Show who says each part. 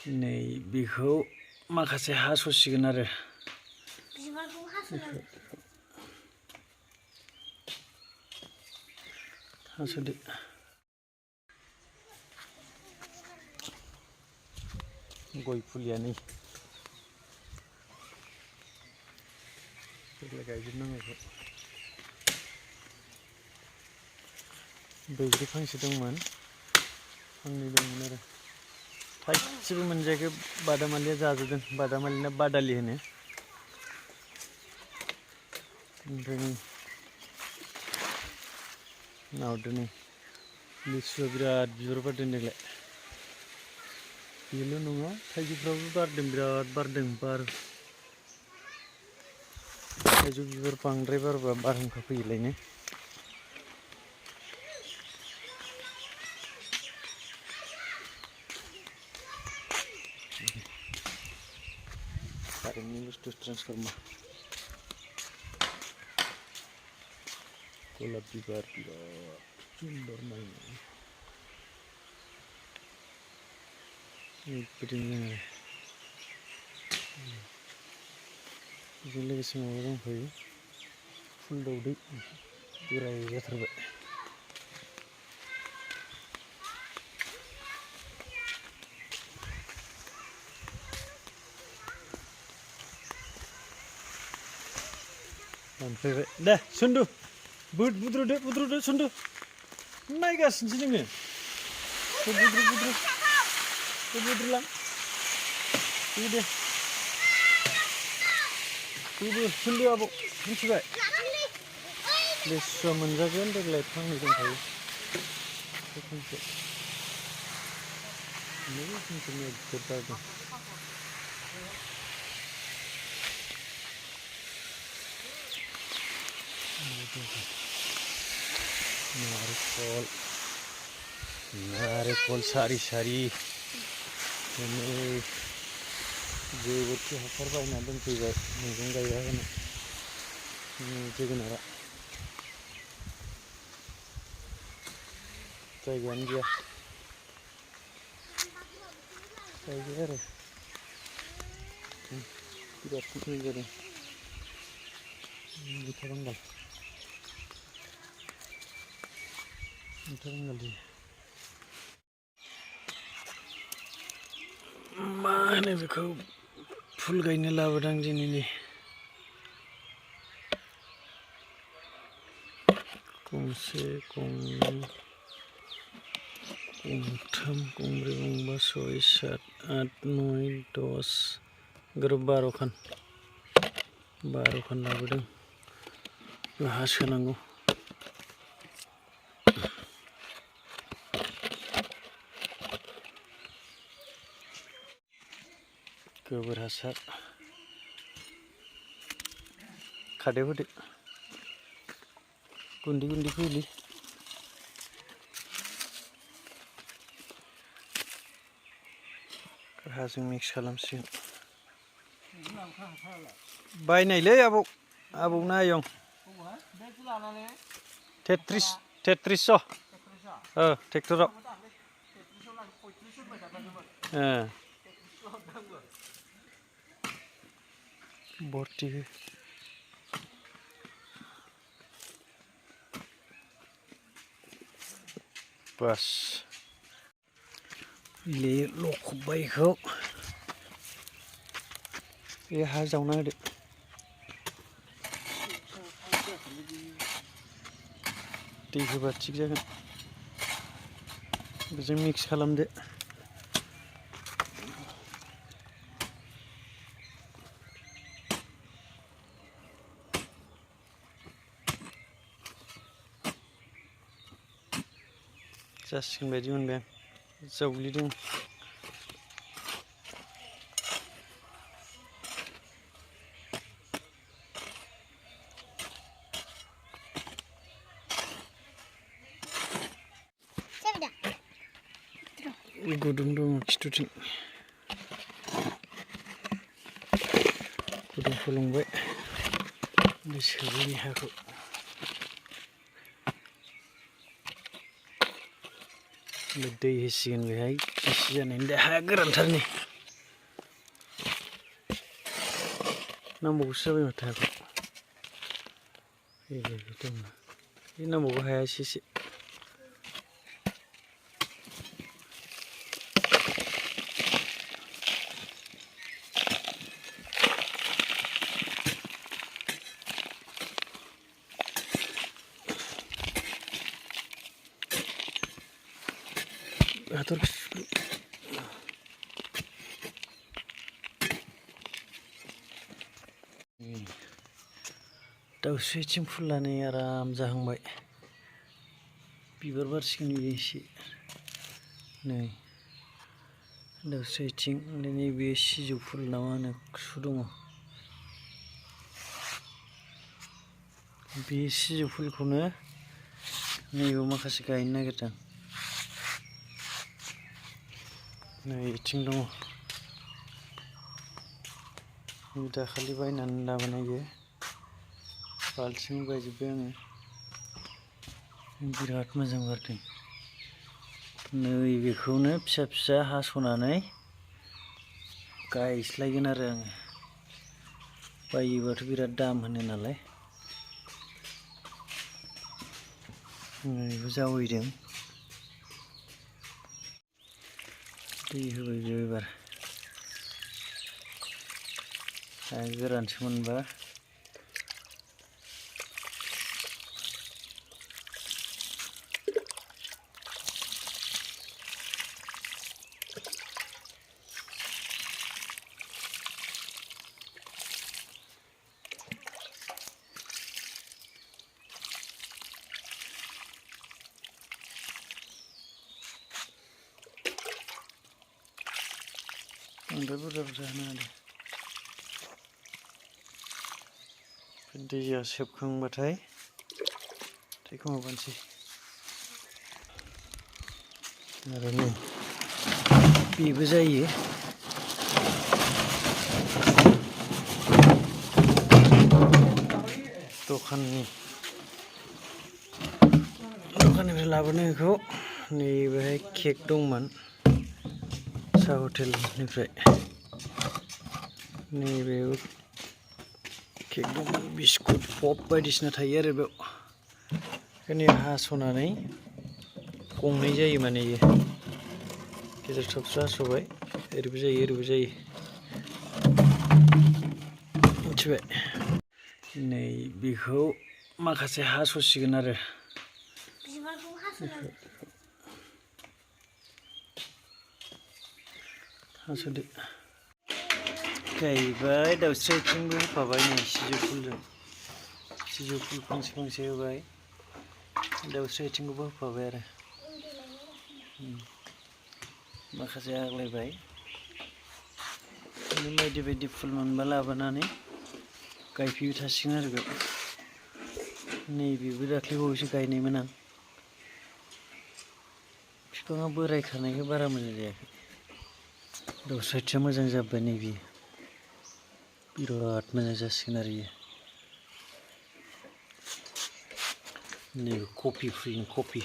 Speaker 1: नै बेखौ माखासे हास'सिगोन आरो हास'दो गय फुलिया नै देग्लाय गायजोबनांगौ बैग्रि फांसे दंमोन फांनै दंमोन आरो थाइसेबो मोनजायाखै बादामालिया जाजोबदों बादामालिना बादालि होनो ओमफ्राय नै नाहरदो नै लिसुआ बिराद बिबार बारदों देग्लाय बेल' नङा थाइजौफ्राबो बारदों बिराद बारदों बार थाइजौ बिबार बांद्राय बारबा बारहुंखा फैयोलायनो कारेन्टनि बुस्थु ट्रेन्सफर्मार गलाप बिबार बिराद सुन्दर नायनो बेबायदिनो बेजों लोगोसे माबा दंफायो फुल दावदै बोराय जाथारबाय दानफैबाय दे सुन्दु बुद्रुदो सुन्दु नायगासिनोसो नोङो बुद्रुलां दे सुन्दु आबौ मिथिबाय लिसुआ मोनजागोन देग्लाय फांनै दंखायो फांसे नोगोद बारदों नारेंखल सारि गोबोरखि हासार बायना दोनफैबाय मैगं गायना होनो जोगोनारा जायगायानो गैया गायबाय आरो बिराद मोजां जादों मैथा बांगाल मा होनो बेखौ फुल गायनो लाबोदां दिनै गंसे गंनै गंथाम गंब्रै गंबा 6 7 8 9 10 ग्रोब 12 खान लाबोदों हा सोनांगौ गोबोर हासार खादायाव होदो गुन्दै फैलि हाजों मिक्स खालामसिगोन बायनायलै आबौना आयं 3300 ट्रेक्टराव भर्ति बास लखबबाय बेखौ बे हा जावना होदो दै होबा थिग जागोन बेजों मिक्स खालामदो जासिगोन बायदि मोनबाय आं जावग्लिदों गुदुं दङ खिथुथिं गुदुं फलंबाय सोबैनि हाखौ दै होसिगोन बेहाय गिसि जानायनि हाया गोरानथारनि नांबावगौसो जाबाय माथो हाखौ दङ बे नांबावगौ हाया एसे एसे hatur दाउस्रि आथिं फुलनानै आराम जाहांबाय बिबार बारसिगोन बियो एसे नै दाउस्रि आथिं नैबे सिजौ फुल ना मा होनो सु दङ बे सिजौ फुलखौनो नैबेयाव माखासे गायनो नागिरदों नै बिथिं दङ दाखालि बायनानै लाबोनाय बेयो बाल्थिङाव गायजोब्बाय आङो बिराद मोजां बारदों नैबेखौनो फिसा फिसा हास'नानै गायस्लायगोन आरो आङो बायोबाथ' बिराद दाम होनो नालाय बेखौ जावैदों दै होबाय बेयाव एबार हाया गोरानसो मोनबा बांद्राय बुरजा बुरजा होनाङा दे दैया सेबखांबाथाय दैखौ माबानोसै आरो नै बेबो जायो दखाननिफ्राय लाबोनो बेखौ नैबेहाय केक दंमोन साहा हटेलनिफ्राय नैबेयाव केक दंमोन बिस्कुट पप बायदिसिना थायो आरो बेयाव बेखायनो हास'नानै गंनै जायो माने इयो गेजेर थबस्र हास'बाय ओरैबो जायो ओरैबो जायो मिथिबाय नै बेखौ माखासे हास'सिगोन आरो हास'दो गायबाय दाउस्रि आथिंबो होफाबाय नै सिजौ फुलजों सिजौ फुल फांसे फांसे होबाय दाउस्रि आथिंखौबो होफाबाय आरो माखासे आग्लायबाय बायदि बायदि फुल मोनबा लाबोनानै गायफैबाय थासिगोन आरो बेयाव नैबेबो दाख्लैबावैसो गायनायमोन आं बिफाङा बोरायखानायखाय बारा मोजां जायाखै दाउस्रि आथिङा मोजां जाबाय नैबे बिराद मोजां जासिगोन आरो इयो नैबे कफि फुलनि कफि